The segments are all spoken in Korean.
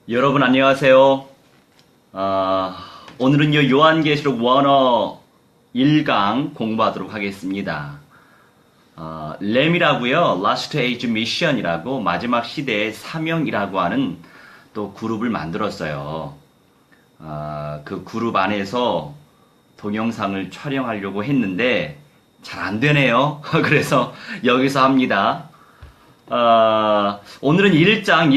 여러분 안녕하세요. 오늘은요 요한계시록 원어 1강 공부하도록 하겠습니다. 램이라고요, Last Age Mission이라고 마지막 시대의 사명이라고 하는 또 그룹을 만들었어요. 그 그룹 안에서 동영상을 촬영하려고 했는데 잘 안 되네요. 그래서 여기서 합니다. 오늘은 1장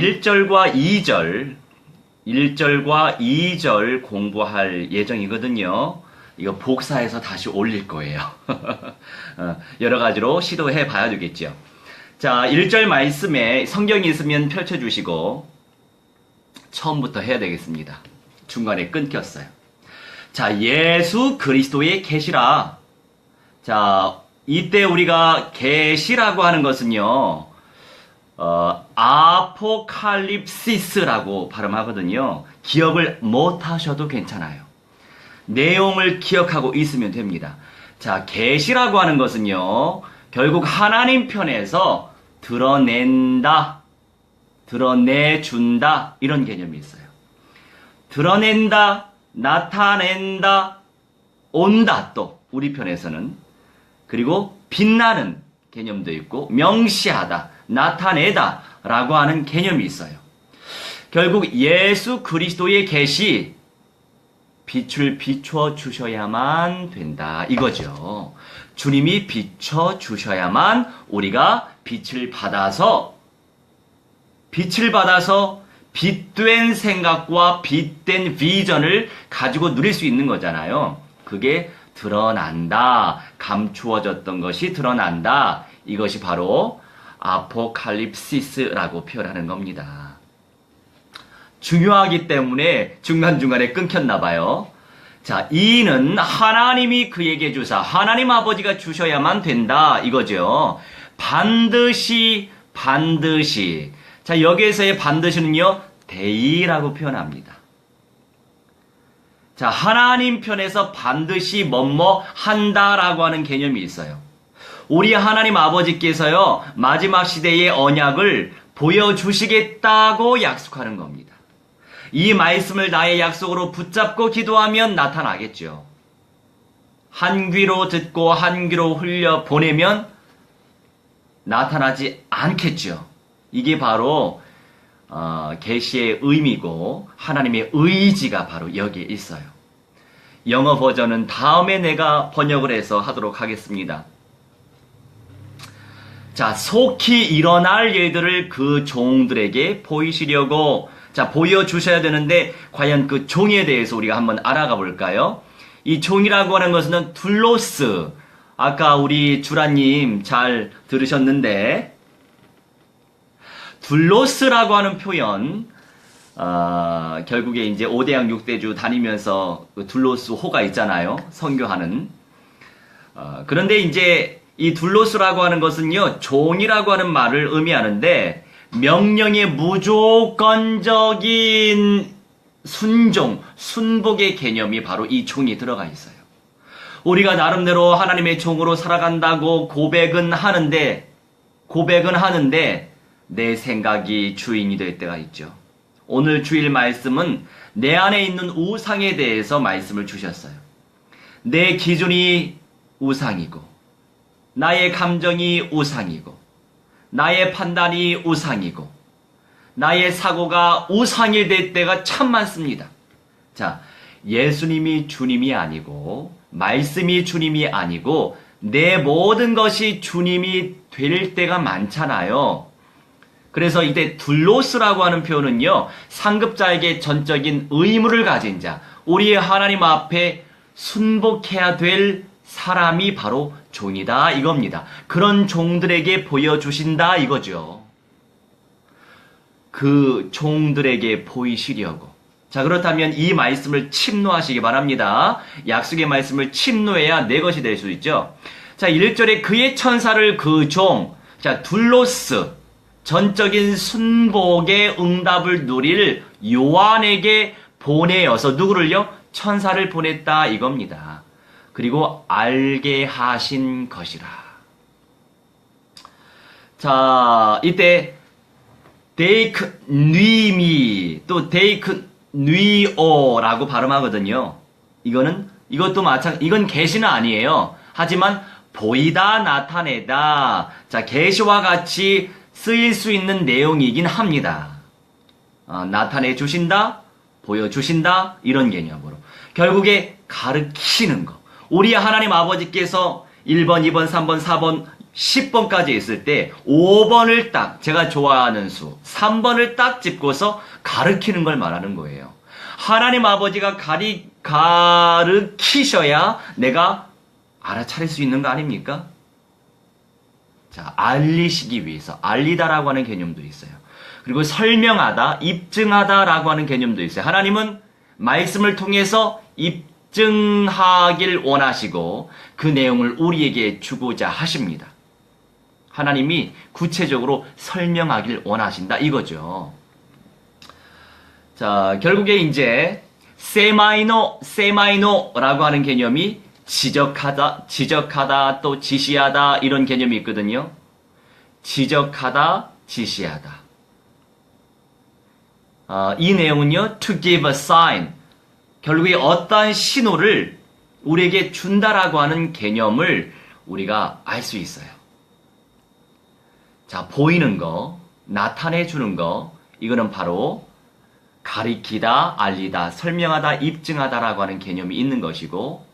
1절과 2절 공부할 예정이거든요. 이거 복사해서 다시 올릴 거예요. 여러 가지로 시도해 봐야 되겠죠. 자, 1절 말씀에 성경이 있으면 펼쳐주시고, 처음부터 해야 되겠습니다. 중간에 끊겼어요. 자, 예수 그리스도의 계시라. 자, 이때 우리가 계시라고 하는 것은요, 아포칼립시스라고 발음하거든요. 기억을 못 하셔도 괜찮아요. 내용을 기억하고 있으면 됩니다. 자, 계시라고 하는 것은요, 결국 하나님 편에서 드러낸다, 드러내준다, 이런 개념이 있어요. 드러낸다, 나타낸다, 온다, 또 우리 편에서는. 그리고 빛나는 개념도 있고, 명시하다, 나타내다 라고 하는 개념이 있어요. 결국 예수 그리스도의 계시, 빛을 비춰 주셔야만 된다 이거죠. 주님이 비춰 주셔야만 우리가 빛을 받아서 빛된 생각과 빛된 비전을 가지고 누릴 수 있는 거잖아요. 그게 드러난다, 감추어졌던 것이 드러난다, 이것이 바로 아포칼립시스라고 표현하는 겁니다. 중요하기 때문에 중간중간에 끊겼나 봐요. 자, 이는 하나님이 그에게 주사, 하나님 아버지가 주셔야만 된다 이거죠. 반드시. 자, 여기에서의 반드시는요, 대의라고 표현합니다. 자, 하나님 편에서 반드시 뭐뭐 한다라고 하는 개념이 있어요. 우리 하나님 아버지께서요, 마지막 시대의 언약을 보여주시겠다고 약속하는 겁니다. 이 말씀을 나의 약속으로 붙잡고 기도하면 나타나겠죠. 한 귀로 듣고 한 귀로 흘려 보내면 나타나지 않겠죠. 이게 바로 계시의 의미고 하나님의 의지가 바로 여기에 있어요. 영어 버전은 다음에 내가 번역을 해서 하도록 하겠습니다. 자, 속히 일어날 일들을 그 종들에게 보이시려고, 자, 보여주셔야 되는데, 과연 그 종에 대해서 우리가 한번 알아가 볼까요? 이 종이라고 하는 것은 둘로스. 아까 우리 주라님 잘 들으셨는데, 둘로스라고 하는 표현, 결국에 이제 5대양 6대주 다니면서 그 둘로스 호가 있잖아요. 선교하는. 그런데 이제 이 둘로스라고 하는 것은요, 종이라고 하는 말을 의미하는데, 명령의 무조건적인 순종, 순복의 개념이 바로 이 종이 들어가 있어요. 우리가 나름대로 하나님의 종으로 살아간다고 고백은 하는데 내 생각이 주인이 될 때가 있죠. 오늘 주일 말씀은 내 안에 있는 우상에 대해서 말씀을 주셨어요. 내 기준이 우상이고, 나의 감정이 우상이고, 나의 판단이 우상이고, 나의 사고가 우상이 될 때가 참 많습니다. 자, 예수님이 주님이 아니고, 말씀이 주님이 아니고, 내 모든 것이 주님이 될 때가 많잖아요. 그래서 이때 둘로스라고 하는 표현은요, 상급자에게 전적인 의무를 가진 자, 우리의 하나님 앞에 순복해야 될 사람이 바로 종이다 이겁니다. 그런 종들에게 보여주신다 이거죠. 그 종들에게 보이시려고. 자, 그렇다면 이 말씀을 침노하시기 바랍니다. 약속의 말씀을 침노해야 내 것이 될 수 있죠. 자, 1절에 그의 천사를 그 종, 자, 둘로스, 전적인 순복의 응답을 누릴 요한에게 보내어서 누구를요? 천사를 보냈다 이겁니다. 그리고 알게 하신 것이라. 자, 이때 데이크 뉘미 또 데이크 뉘오라고 발음하거든요. 이것도 이건 계시는 아니에요. 하지만 보이다, 나타내다. 자, 계시와 같이 쓰일 수 있는 내용이긴 합니다. 나타내 주신다, 보여주신다, 이런 개념으로. 결국에 가르치는 거. 우리 하나님 아버지께서 1번, 2번, 3번, 4번, 10번까지 있을 때 5번을 딱, 제가 좋아하는 수, 3번을 딱 짚고서 가르치는 걸 말하는 거예요. 하나님 아버지가 가르치셔야 내가 알아차릴 수 있는 거 아닙니까? 자, 알리시기 위해서, 알리다라고 하는 개념도 있어요. 그리고 설명하다, 입증하다라고 하는 개념도 있어요. 하나님은 말씀을 통해서 입증하길 원하시고 그 내용을 우리에게 주고자 하십니다. 하나님이 구체적으로 설명하길 원하신다 이거죠. 자, 결국에 이제 세마이노라고 하는 개념이 지적하다, 또 지시하다 이런 개념이 있거든요. 지적하다, 지시하다. 이 내용은요, to give a sign. 결국에 어떠한 신호를 우리에게 준다라고 하는 개념을 우리가 알 수 있어요. 자, 보이는 거, 나타내 주는 거, 이거는 바로 가리키다, 알리다, 설명하다, 입증하다라고 하는 개념이 있는 것이고,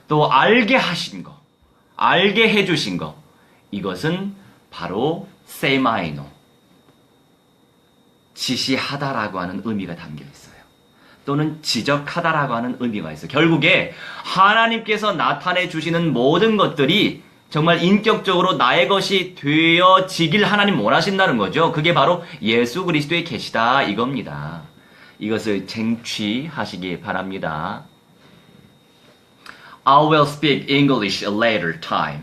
또 알게 하신 거, 알게 해주신 거, 이것은 바로 세마이노, 지시하다라고 하는 의미가 담겨 있어요. 또는 지적하다라고 하는 의미가 있어요. 결국에 하나님께서 나타내 주시는 모든 것들이 정말 인격적으로 나의 것이 되어지길 하나님 원하신다는 거죠. 그게 바로 예수 그리스도의 계시다 이겁니다. 이것을 쟁취하시기 바랍니다. I will speak English a later time.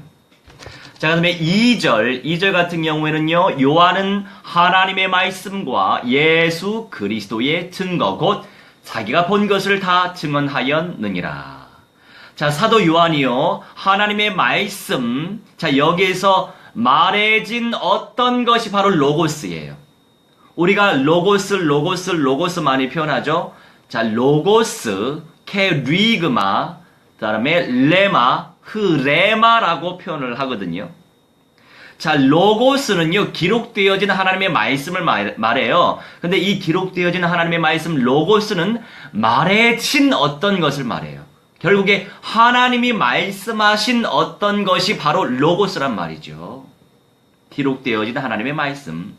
자, 그 다음에 2절 같은 경우에는요, 요한은 하나님의 말씀과 예수 그리스도의 증거, 곧 자기가 본 것을 다 증언하였느니라. 자, 사도 요한이요, 하나님의 말씀, 자, 여기에서 말해진 어떤 것이 바로 로고스예요. 우리가 로고스 많이 표현하죠. 자, 로고스, 케리그마, 그 다음에 레마, 흐레마라고 표현을 하거든요. 자, 로고스는요, 기록되어진 하나님의 말씀을 말해요. 근데 이 기록되어진 하나님의 말씀, 로고스는 말해진 어떤 것을 말해요. 결국에 하나님이 말씀하신 어떤 것이 바로 로고스란 말이죠. 기록되어진 하나님의 말씀.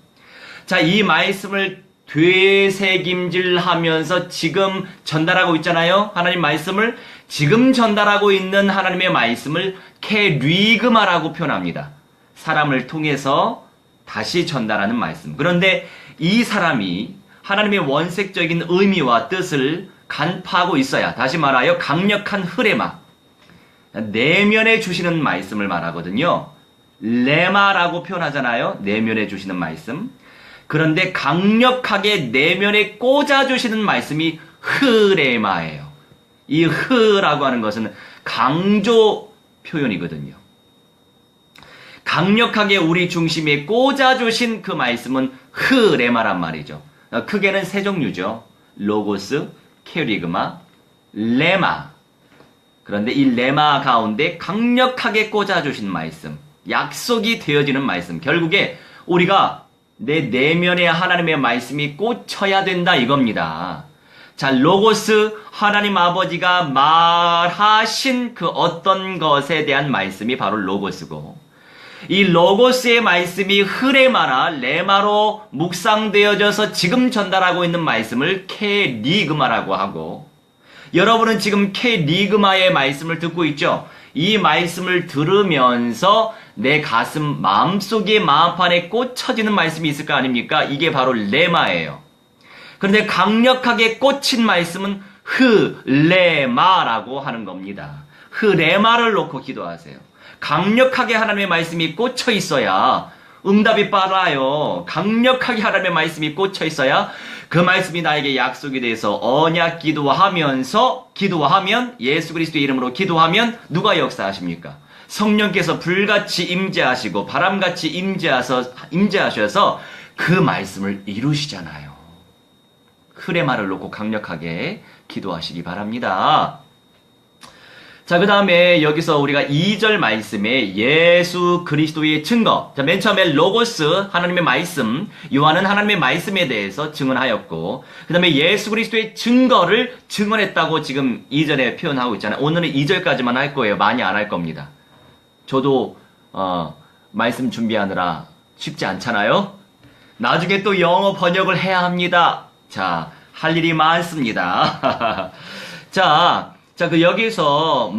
자, 이 말씀을 되새김질하면서 지금 전달하고 있잖아요. 하나님 말씀을 지금 전달하고 있는 하나님의 말씀을 케리그마라고 표현합니다. 사람을 통해서 다시 전달하는 말씀. 그런데 이 사람이 하나님의 원색적인 의미와 뜻을 간파하고 있어야, 다시 말하여 강력한 흐레마, 내면에 주시는 말씀을 말하거든요. 레마라고 표현하잖아요. 내면에 주시는 말씀. 그런데 강력하게 내면에 꽂아주시는 말씀이 흐레마예요. 이 흐라고 하는 것은 강조 표현이거든요. 강력하게 우리 중심에 꽂아주신 그 말씀은 흐레마란 말이죠. 크게는 세 종류죠. 로고스, 케리그마, 레마. 그런데 이 레마 가운데 강력하게 꽂아주신 말씀, 약속이 되어지는 말씀. 결국에 우리가 내 내면에 하나님의 말씀이 꽂혀야 된다 이겁니다. 자, 로고스, 하나님 아버지가 말하신 그 어떤 것에 대한 말씀이 바로 로고스고, 이 로고스의 말씀이 흐레마나 레마로 묵상되어져서 지금 전달하고 있는 말씀을 케리그마라고 하고, 여러분은 지금 케리그마의 말씀을 듣고 있죠? 이 말씀을 들으면서 내 가슴, 마음속에 마음판에 꽂혀지는 말씀이 있을 거 아닙니까? 이게 바로 레마예요. 그런데 강력하게 꽂힌 말씀은 흐레마라고 하는 겁니다. 흐레마를 놓고 기도하세요. 강력하게 하나님의 말씀이 꽂혀 있어야 응답이 빨라요. 강력하게 하나님의 말씀이 꽂혀 있어야 그 말씀이 나에게 약속이 돼서 언약 기도하면 예수 그리스도의 이름으로 기도하면 누가 역사하십니까? 성령께서 불같이 임재하시고 바람같이 임재하셔서 그 말씀을 이루시잖아요. 흘의 말을 놓고 강력하게 기도하시기 바랍니다. 자, 그 다음에 여기서 우리가 2절 말씀에 예수 그리스도의 증거. 자, 맨 처음에 로고스, 하나님의 말씀, 요한은 하나님의 말씀에 대해서 증언하였고, 그 다음에 예수 그리스도의 증거를 증언했다고 지금 2절에 표현하고 있잖아요. 오늘은 2절까지만 할 거예요. 많이 안 할 겁니다. 저도, 말씀 준비하느라 쉽지 않잖아요? 나중에 또 영어 번역을 해야 합니다. 자, 할 일이 많습니다. 자, 여기서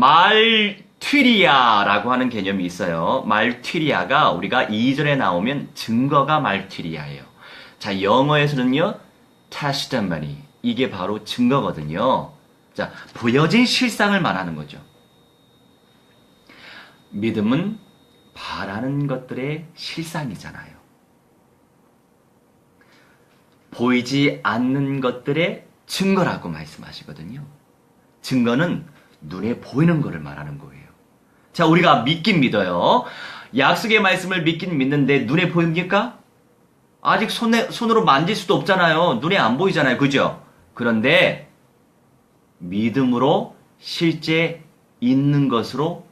말튀리아라고 하는 개념이 있어요. 말튀리아가 우리가 2절에 나오면 증거가 말튀리아예요. 자, 영어에서는요, testimony. 이게 바로 증거거든요. 자, 보여진 실상을 말하는 거죠. 믿음은 바라는 것들의 실상이잖아요. 보이지 않는 것들의 증거라고 말씀하시거든요. 증거는 눈에 보이는 것을 말하는 거예요. 자, 우리가 믿긴 믿어요. 약속의 말씀을 믿긴 믿는데 눈에 보입니까? 아직 손으로 만질 수도 없잖아요. 눈에 안 보이잖아요. 그죠? 그런데 믿음으로 실제 있는 것으로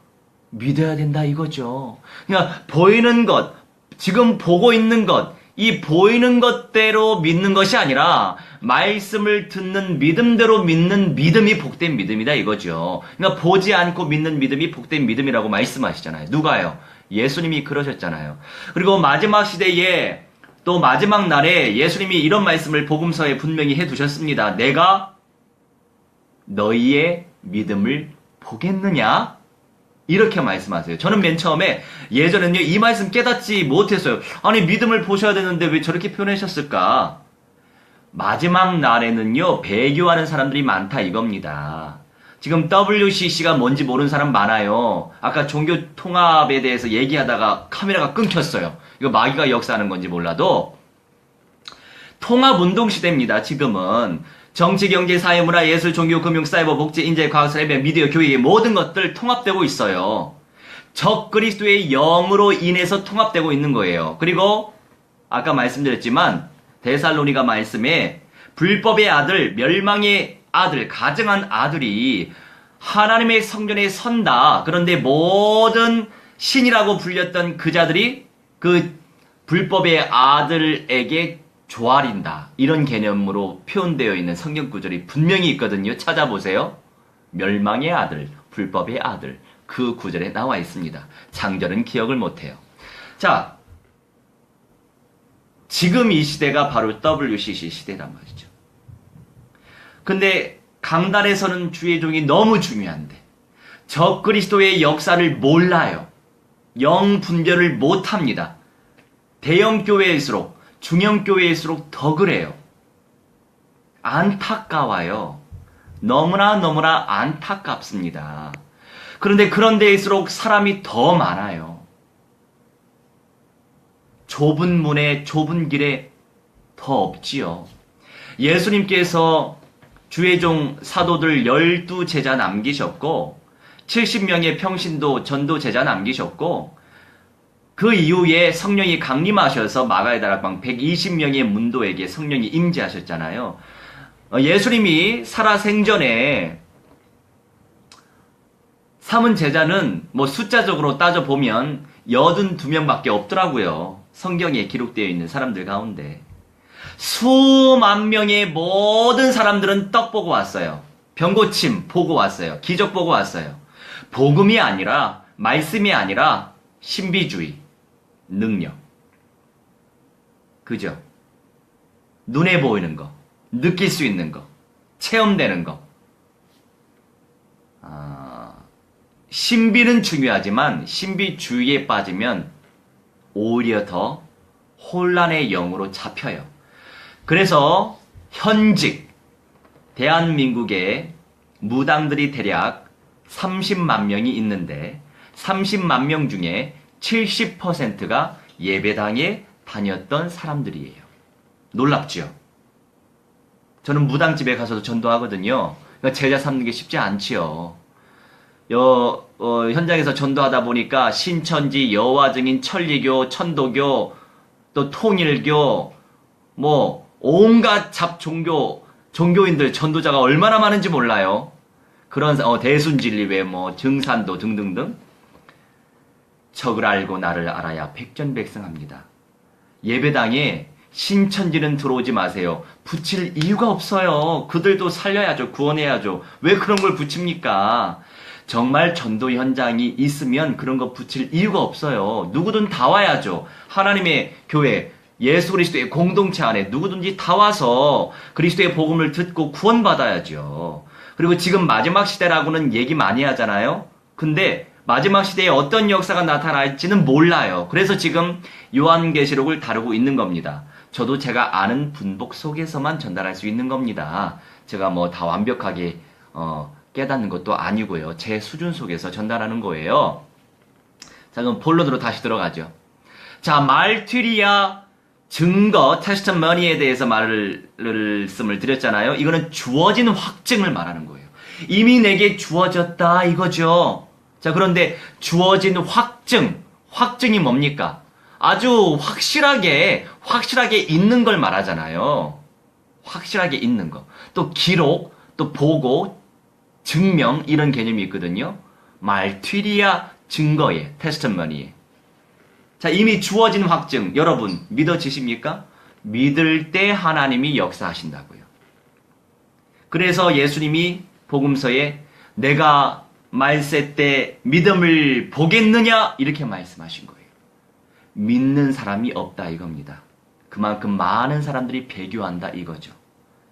믿어야 된다 이거죠. 그러니까 보이는 것, 지금 보고 있는 것, 이 보이는 것대로 믿는 것이 아니라 말씀을 듣는 믿음대로 믿는 믿음이 복된 믿음이다 이거죠. 그러니까 보지 않고 믿는 믿음이 복된 믿음이라고 말씀하시잖아요. 누가요? 예수님이 그러셨잖아요. 그리고 마지막 시대에 또 마지막 날에 예수님이 이런 말씀을 복음서에 분명히 해두셨습니다. 내가 너희의 믿음을 보겠느냐? 이렇게 말씀하세요. 저는 맨 처음에 예전에는요 이 말씀 깨닫지 못했어요. 아니 믿음을 보셔야 되는데 왜 저렇게 표현하셨을까? 마지막 날에는요 배교하는 사람들이 많다 이겁니다. 지금 WCC가 뭔지 모르는 사람 많아요. 아까 종교 통합에 대해서 얘기하다가 카메라가 끊겼어요. 이거 마귀가 역사하는 건지 몰라도 통합운동 시대입니다. 지금은 정치, 경제, 사회, 문화, 예술, 종교, 금융, 사이버, 복지, 인재, 과학, 사회, 미디어, 교육의 모든 것들 통합되고 있어요. 적 그리스도의 영으로 인해서 통합되고 있는 거예요. 그리고 아까 말씀드렸지만 데살로니가 말씀에 불법의 아들, 멸망의 아들, 가증한 아들이 하나님의 성전에 선다. 그런데 모든 신이라고 불렸던 그 자들이 그 불법의 아들에게 조아린다. 이런 개념으로 표현되어 있는 성경 구절이 분명히 있거든요. 찾아보세요. 멸망의 아들, 불법의 아들. 그 구절에 나와 있습니다. 장절은 기억을 못해요. 자, 지금 이 시대가 바로 WCC 시대란 말이죠. 근데 강단에서는 주의 종이 너무 중요한데 적 그리스도의 역사를 몰라요. 영 분별을 못합니다. 대형 교회일수록 중형 교회일수록 더 그래요. 안타까워요. 너무나 안타깝습니다. 그런데 그런 데일수록 사람이 더 많아요. 좁은 문에 좁은 길에 더 없지요. 예수님께서 주의 종 사도들 12제자 남기셨고 70명의 평신도 전도 제자 남기셨고 그 이후에 성령이 강림하셔서 마가의 다락방 120명의 문도에게 성령이 임재하셨잖아요. 예수님이 살아생전에 삼은 제자는 뭐 숫자적으로 따져보면 82명밖에 없더라고요. 성경에 기록되어 있는 사람들 가운데. 수만 명의 모든 사람들은 떡 보고 왔어요. 병고침 보고 왔어요. 기적 보고 왔어요. 복음이 아니라, 말씀이 아니라 신비주의, 능력. 그죠? 눈에 보이는 거, 느낄 수 있는 거, 체험되는 거. 신비는 중요하지만 신비주의에 빠지면 오히려 더 혼란의 영으로 잡혀요. 그래서 현직 대한민국에 무당들이 대략 30만 명이 있는데 30만 명 중에 70%가 예배당에 다녔던 사람들이에요. 놀랍죠? 저는 무당집에 가서도 전도하거든요. 그러니까 제자 삼는 게 쉽지 않지요. 현장에서 전도하다 보니까 신천지, 여화증인, 천리교, 천도교, 또 통일교, 온갖 종교인들, 전도자가 얼마나 많은지 몰라요. 그런, 대순진리 외 증산도 등등등. 적을 알고 나를 알아야 백전백승합니다. 예배당에 신천지는 들어오지 마세요. 붙일 이유가 없어요. 그들도 살려야죠. 구원해야죠. 왜 그런 걸 붙입니까? 정말 전도 현장이 있으면 그런 거 붙일 이유가 없어요. 누구든 다 와야죠. 하나님의 교회, 예수 그리스도의 공동체 안에 누구든지 다 와서 그리스도의 복음을 듣고 구원받아야죠. 그리고 지금 마지막 시대라고는 얘기 많이 하잖아요. 근데 마지막 시대에 어떤 역사가 나타날지는 몰라요. 그래서 지금 요한계시록을 다루고 있는 겁니다. 저도 제가 아는 분복 속에서만 전달할 수 있는 겁니다. 제가 다 완벽하게 깨닫는 것도 아니고요. 제 수준 속에서 전달하는 거예요. 자, 그럼 본론으로 다시 들어가죠. 자, 말투리아 증거, 테스트머니에 대해서 말씀을 드렸잖아요. 이거는 주어진 확증을 말하는 거예요. 이미 내게 주어졌다 이거죠. 자, 그런데 주어진 확증이 뭡니까? 아주 확실하게 있는 걸 말하잖아요. 확실하게 있는 거. 또 기록, 또 보고, 증명, 이런 개념이 있거든요. 말투리아 증거에, 테스트머니에. 자, 이미 주어진 확증, 여러분 믿어지십니까? 믿을 때 하나님이 역사하신다고요. 그래서 예수님이 복음서에 내가 말세 때 믿음을 보겠느냐? 이렇게 말씀하신 거예요. 믿는 사람이 없다 이겁니다. 그만큼 많은 사람들이 배교한다 이거죠.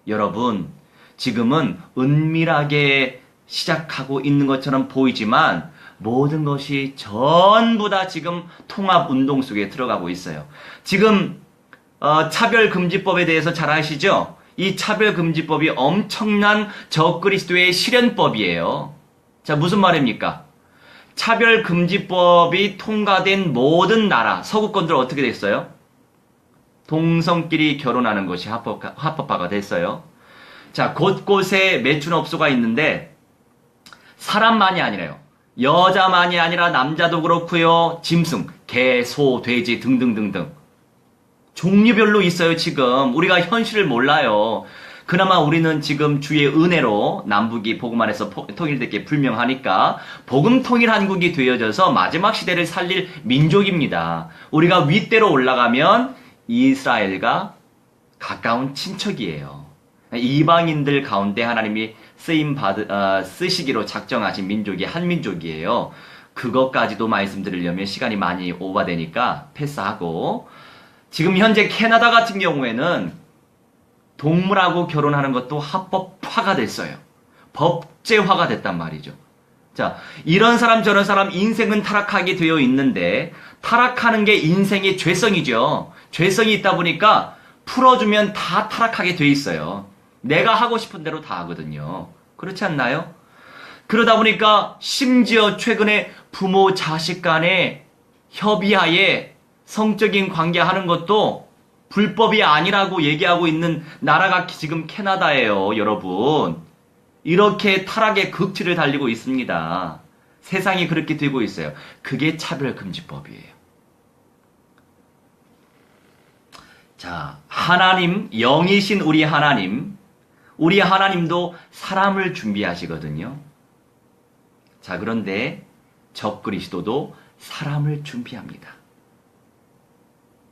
여러분, 지금은 은밀하게 시작하고 있는 것처럼 보이지만 모든 것이 전부 다 지금 통합운동 속에 들어가고 있어요. 지금 차별금지법에 대해서 잘 아시죠? 이 차별금지법이 엄청난 적그리스도의 실현법이에요. 자, 무슨 말입니까? 차별금지법이 통과된 모든 나라, 서구권들 어떻게 됐어요? 동성끼리 결혼하는 것이 합법화가 됐어요. 자, 곳곳에 매춘업소가 있는데 사람만이 아니라요. 여자만이 아니라 남자도 그렇고요. 짐승, 개, 소, 돼지 등등등등. 종류별로 있어요, 지금. 우리가 현실을 몰라요. 그나마 우리는 지금 주의 은혜로 남북이 복음 안에서 통일되게 불명하니까 복음 통일 한국이 되어져서 마지막 시대를 살릴 민족입니다. 우리가 윗대로 올라가면 이스라엘과 가까운 친척이에요. 이방인들 가운데 하나님이 쓰시기로 작정하신 민족이 한민족이에요. 그것까지도 말씀드리려면 시간이 많이 오버되니까 패스하고, 지금 현재 캐나다 같은 경우에는 동물하고 결혼하는 것도 합법화가 됐어요. 법제화가 됐단 말이죠. 자, 이런 사람 저런 사람 인생은 타락하게 되어 있는데 타락하는 게 인생의 죄성이죠. 죄성이 있다 보니까 풀어주면 다 타락하게 돼 있어요. 내가 하고 싶은 대로 다 하거든요. 그렇지 않나요? 그러다 보니까 심지어 최근에 부모 자식 간의 협의하에 성적인 관계하는 것도 불법이 아니라고 얘기하고 있는 나라가 지금 캐나다예요, 여러분. 이렇게 타락의 극치를 달리고 있습니다. 세상이 그렇게 되고 있어요. 그게 차별금지법이에요. 자, 하나님, 영이신 우리 하나님도 사람을 준비하시거든요. 자, 그런데 적그리스도도 사람을 준비합니다.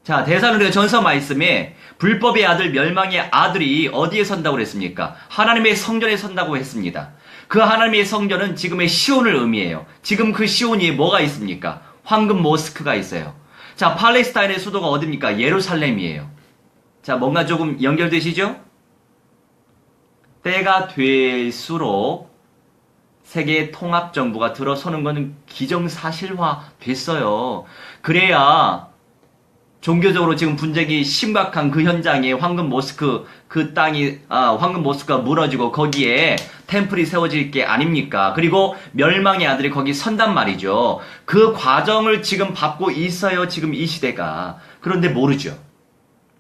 자, 데살로니가 전서 말씀에 불법의 아들, 멸망의 아들이 어디에 선다고 그랬습니까? 하나님의 성전에 선다고 했습니다. 그 하나님의 성전은 지금의 시온을 의미해요. 지금 그 시온이 뭐가 있습니까? 황금 모스크가 있어요. 자, 팔레스타인의 수도가 어디입니까? 예루살렘이에요. 자, 뭔가 조금 연결되시죠? 때가 될수록 세계 통합정부가 들어서는 것은 기정사실화 됐어요. 그래야 종교적으로 지금 분쟁이 심각한 그 현장에 황금 모스크, 그 땅이, 황금 모스크가 무너지고 거기에 템플이 세워질 게 아닙니까? 그리고 멸망의 아들이 거기 선단 말이죠. 그 과정을 지금 밟고 있어요, 지금 이 시대가. 그런데 모르죠.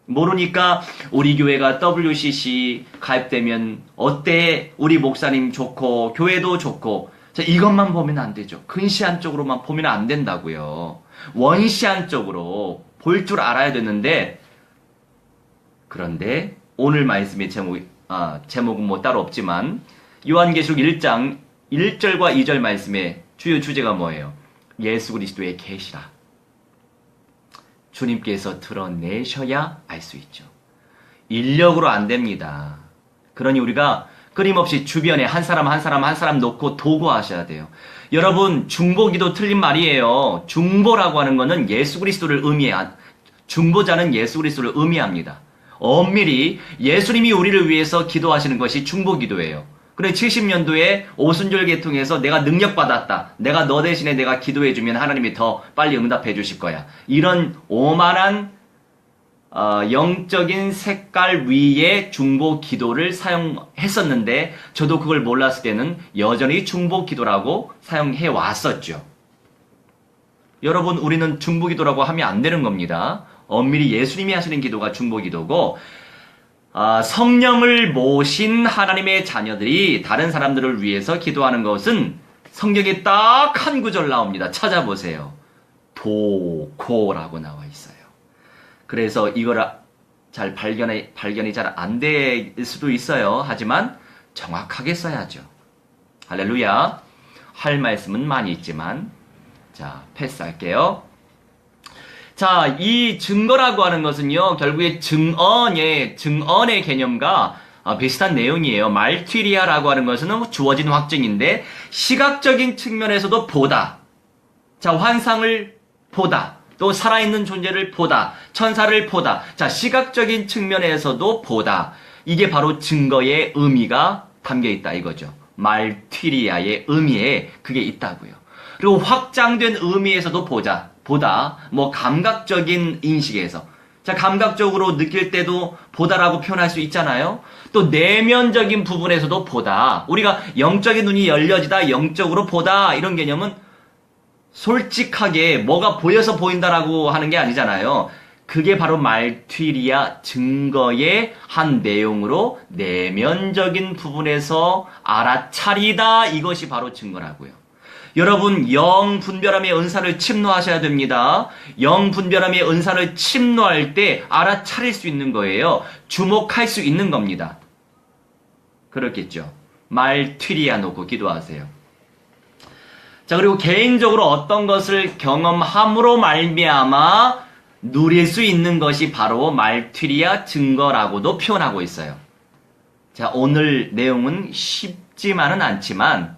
모르니까 우리 교회가 WCC 가입되면 어때? 우리 목사님 좋고, 교회도 좋고. 자, 이것만 보면 안 되죠. 근시안 쪽으로만 보면 안 된다고요. 원시안 쪽으로 볼 줄 알아야 되는데 그런데 오늘 말씀의 제목은 뭐 따로 없지만 요한계시록 1장 1절과 2절 말씀의 주요 주제가 뭐예요? 예수 그리스도의 계시라. 주님께서 드러내셔야 알 수 있죠. 인력으로 안 됩니다. 그러니 우리가 끊임없이 주변에 한 사람 놓고 도구하셔야 돼요. 여러분, 중보기도 틀린 말이에요. 중보라고 하는 것은 예수 그리스도를 중보자는 예수 그리스도를 의미합니다. 엄밀히 예수님이 우리를 위해서 기도하시는 것이 중보기도예요. 그래 70년도에 오순절 계통에서 내가 능력받았다. 내가 너 대신에 내가 기도해주면 하나님이 더 빨리 응답해 주실 거야. 이런 오만한 영적인 색깔 위에 중보 기도를 사용했었는데 저도 그걸 몰랐을 때는 여전히 중보 기도라고 사용해 왔었죠. 여러분, 우리는 중보 기도라고 하면 안 되는 겁니다. 엄밀히 예수님이 하시는 기도가 중보 기도고 성령을 모신 하나님의 자녀들이 다른 사람들을 위해서 기도하는 것은 성경에 딱 한 구절 나옵니다. 찾아보세요. 도고라고 나와 있어요. 그래서 이걸 잘 발견이 잘 안 될 수도 있어요. 하지만 정확하게 써야죠. 할렐루야. 할 말씀은 많이 있지만 자, 패스할게요. 자, 이 증거라고 하는 것은요, 결국에 증언의 개념과 비슷한 내용이에요. 말튀리아라고 하는 것은 주어진 확증인데, 시각적인 측면에서도 보다. 자, 환상을 보다. 또 살아있는 존재를 보다. 천사를 보다. 자, 시각적인 측면에서도 보다. 이게 바로 증거의 의미가 담겨 있다 이거죠. 말튀리아의 의미에 그게 있다고요. 그리고 확장된 의미에서도 보다. 뭐 감각적인 인식에서. 자, 감각적으로 느낄 때도 보다라고 표현할 수 있잖아요. 또 내면적인 부분에서도 보다. 우리가 영적인 눈이 열려지다, 영적으로 보다 이런 개념은 솔직하게 뭐가 보여서 보인다라고 하는 게 아니잖아요. 그게 바로 말튀리아 증거의 한 내용으로 내면적인 부분에서 알아차리다, 이것이 바로 증거라고요. 여러분, 영분별함의 은사를 침노하셔야 됩니다. 영분별함의 은사를 침노할 때 알아차릴 수 있는 거예요. 주목할 수 있는 겁니다. 그렇겠죠. 말튀리아 놓고 기도하세요. 자, 그리고 개인적으로 어떤 것을 경험함으로 말미암아 누릴 수 있는 것이 바로 말튀리아 증거라고도 표현하고 있어요. 자, 오늘 내용은 쉽지만은 않지만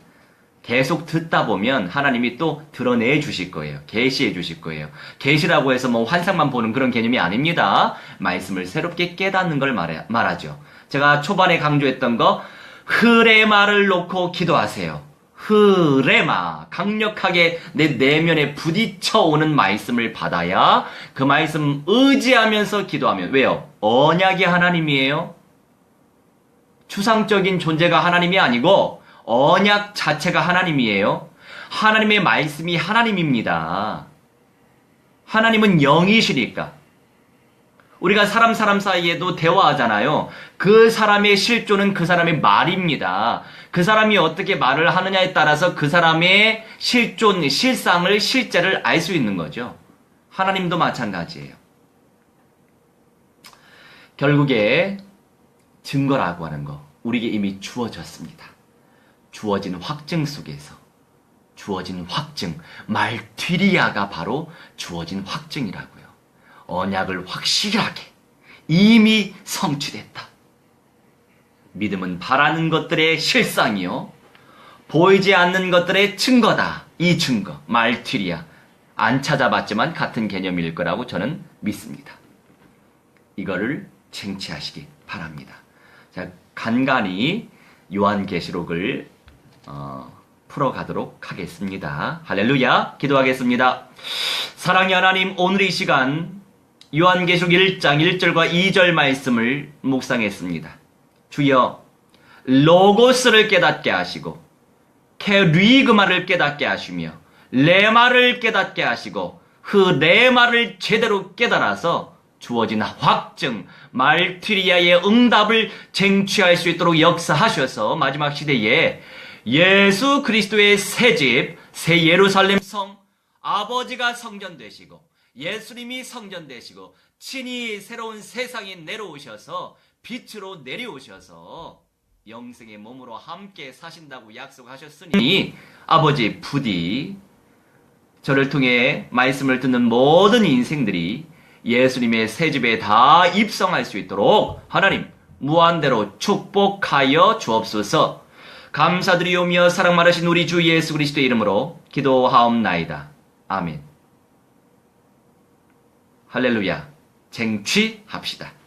계속 듣다 보면 하나님이 또 드러내 주실 거예요. 계시해 주실 거예요. 계시라고 해서 뭐 환상만 보는 그런 개념이 아닙니다. 말씀을 새롭게 깨닫는 걸 말하죠. 제가 초반에 강조했던 거, 흐레마를 놓고 기도하세요. 흐레마, 강력하게 내 내면에 부딪혀오는 말씀을 받아야 그 말씀 의지하면서 기도하면. 왜요? 언약이 하나님이에요. 추상적인 존재가 하나님이 아니고 언약 자체가 하나님이에요. 하나님의 말씀이 하나님입니다. 하나님은 영이시니까. 우리가 사람 사이에도 대화하잖아요. 그 사람의 실존은 그 사람의 말입니다. 그 사람이 어떻게 말을 하느냐에 따라서 그 사람의 실존, 실상을, 실제를 알 수 있는 거죠. 하나님도 마찬가지예요. 결국에 증거라고 하는 거 우리에게 이미 주어졌습니다. 주어진 확증 속에서 주어진 확증, 말튀리아가 바로 주어진 확증이라고요. 언약을 확실하게 이미 성취됐다. 믿음은 바라는 것들의 실상이요, 보이지 않는 것들의 증거다. 이 증거, 말튀리아. 안 찾아봤지만 같은 개념일 거라고 저는 믿습니다. 이거를 쟁취하시기 바랍니다. 자, 간간히 요한계시록을 풀어가도록 하겠습니다. 할렐루야. 기도하겠습니다. 사랑의 하나님, 오늘 이 시간 요한계시록 1장 1절과 2절 말씀을 묵상했습니다. 주여, 로고스를 깨닫게 하시고 케리그마를 깨닫게 하시며 레마를 깨닫게 하시고 그 레마를 제대로 깨달아서 주어진 확증, 말튀리아의 응답을 쟁취할 수 있도록 역사하셔서 마지막 시대에 예수 그리스도의 새집, 새 예루살렘 성, 아버지가 성전 되시고 예수님이 성전되시고 친히 새로운 세상에 내려오셔서 빛으로 내려오셔서 영생의 몸으로 함께 사신다고 약속하셨으니 아버지 부디 저를 통해 말씀을 듣는 모든 인생들이 예수님의 새집에 다 입성할 수 있도록 하나님 무한대로 축복하여 주옵소서. 감사드리오며 사랑 많으신 우리 주 예수 그리스도의 이름으로 기도하옵나이다. 아멘. 할렐루야. 쟁취합시다.